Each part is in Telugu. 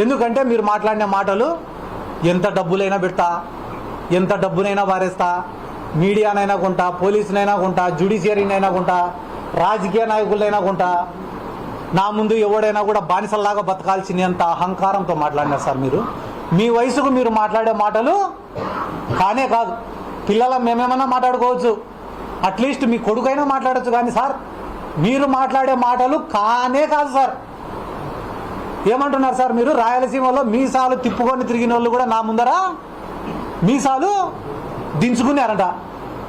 ఎందుకంటే మీరు మాట్లాడిన మాటలు ఎంత డబ్బులైనా పెడతా, ఎంత డబ్బునైనా వారేస్తా, మీడియానైనా కొంటా, పోలీసునైనా కొంటా, జ్యుడిషియరీనైనా కొంటా, రాజకీయ నాయకులైనా కొంటా, నా ముందు ఎవడైనా కూడా బానిసల్లాగా బతకాల్సినంత అహంకారంతో మాట్లాడినారు సార్ మీరు. మీ వయసుకు మీరు మాట్లాడే మాటలు కానే కాదు. పిల్లల మేమేమన్నా మాట్లాడుకోవచ్చు, అట్లీస్ట్ మీ కొడుకైనా మాట్లాడచ్చు, కానీ సార్ మీరు మాట్లాడే మాటలు కానే కాదు సార్. ఏమంటున్నారు సార్ మీరు? రాయలసీమలో మీసాలు తిప్పుకొని తిరిగిన వాళ్ళు కూడా నా ముందర మీసాలు దించుకున్నారంట.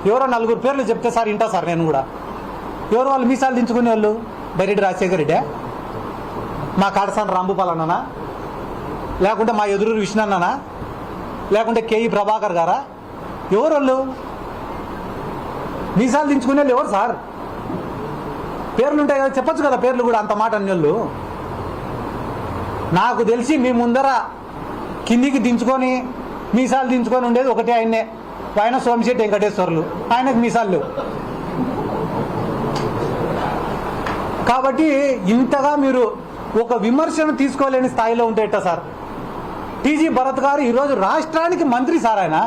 ఎవరో నలుగురు పేర్లు చెప్తే సార్ ఇంటా సార్ నేను కూడా. ఎవరు వాళ్ళు మీసాలు దించుకునే వాళ్ళు? బైరెడ్డి రాజశేఖర్ రెడ్డి, మా కాడసాని రాంభూపాల్ అన్ననా, లేకుంటే మా ఎదురూరు విష్ణు అన్ననా, లేకుంటే కేఈ ప్రభాకర్ గారా? ఎవరు వాళ్ళు మీసాలు దించుకునే వాళ్ళు? ఎవరు సార్? పేర్లు ఉంటాయి కదా, చెప్పచ్చు కదా పేర్లు కూడా. అంత మాట అన్ని వాళ్ళు నాకు తెలిసి మీ ముందర కిందికి దించుకొని మీసాలు దించుకొని ఉండేది ఒకటే ఆయన్నే, ఆయన సోమిశెట్టి వెంకటేశ్వర్లు. ఆయనకు మీసాలు లేవు. కాబట్టి ఇంతగా మీరు ఒక విమర్శను తీసుకోలేని స్థాయిలో ఉంటే ఎట్టా సార్? టీజీ భరత్ గారు ఈరోజు రాష్ట్రానికి మంత్రి సార్. ఆయన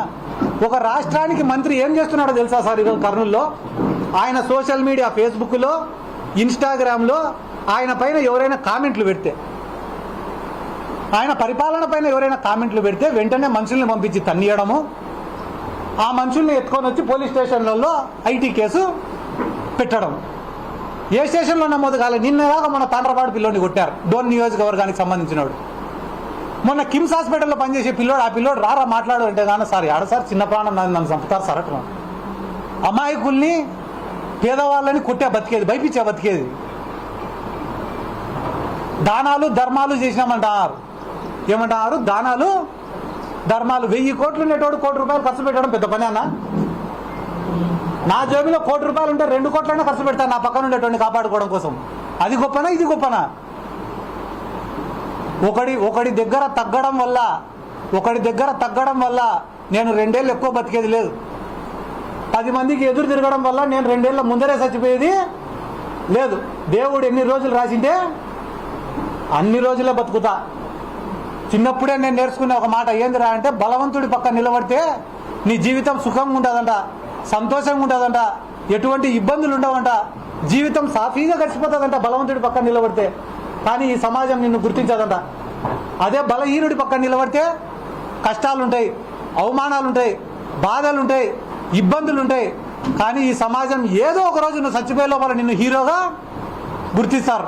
ఒక రాష్ట్రానికి మంత్రి ఏం చేస్తున్నాడో తెలుసా సార్? ఈరోజు కర్నూలులో ఆయన సోషల్ మీడియా, ఫేస్బుక్లో, ఇన్స్టాగ్రామ్లో ఆయన పైన ఎవరైనా కామెంట్లు పెడితే, ఆయన పరిపాలన పైన ఎవరైనా కామెంట్లు పెడితే వెంటనే మనుషుల్ని పంపించి తన్నియడము, ఆ మనుషుల్ని ఎత్తుకొని వచ్చి పోలీస్ స్టేషన్లలో ఐటీ కేసు పెట్టడం. ఏ స్టేషన్లో నమోదు కాలేదు. నిన్నదాకా మన తాండ్రపాడు పిల్లోడిని కొట్టారు, డోన్ నియోజకవర్గానికి సంబంధించినవాడు. మొన్న కిమ్స్ హాస్పిటల్లో పనిచేసే పిల్లోడు, ఆ పిల్లోడు రారా మాట్లాడు అంటే కానీ సార్ ఆడ సార్ చిన్న ప్రాణం నన్ను చంపుతారు సార్ అట్లా. అమాయకుల్ని, పేదవాళ్ళని కొట్టే బతికేది, భయపించే బతికేది. దానాలు ధర్మాలు చేసినామంటారు. ఏమంటారు? దానాలు ధర్మాలు. 1000 కోట్లు ఉండేటోడు 1 కోటి రూపాయలు ఖర్చు పెట్టడం పెద్ద పని అన్న? నా జేబులో 1 కోటి రూపాయలు ఉంటే 2 కోట్లైనా ఖర్చు పెడతాను నా పక్కన ఉండేటోడిని కాపాడుకోవడం కోసం. అది గొప్పనా? ఇది గొప్పనా? ఒకడి దగ్గర తగ్గడం వల్ల నేను 2 ఏళ్ళు ఎక్కువ బతికేది లేదు. 10 మందికి ఎదురు తిరగడం వల్ల నేను 2 ఏళ్ళ ముందరే చచ్చిపోయేది లేదు. దేవుడు ఎన్ని రోజులు రాసింటే అన్ని రోజులే బతుకుతా. చిన్నప్పుడే నేను నేర్చుకునే ఒక మాట ఏందిరా అంటే, బలవంతుడి పక్క నిలబడితే నీ జీవితం సుఖంగా ఉంటుందంట, సంతోషంగా ఉంటుందంట, ఎటువంటి ఇబ్బందులు ఉండవంట, జీవితం సాఫీగా గడిచిపోతుందంట బలవంతుడి పక్క నిలబడితే. కానీ ఈ సమాజం నిన్ను గుర్తించదంట. అదే బలహీనుడి పక్క నిలబడితే కష్టాలుంటాయి, అవమానాలుంటాయి, బాధలుంటాయి, ఇబ్బందులుంటాయి. కానీ ఈ సమాజం ఏదో ఒక రోజు నువ్వు చచ్చిపోయే లోపల నిన్ను హీరోగా గుర్తిస్తారు.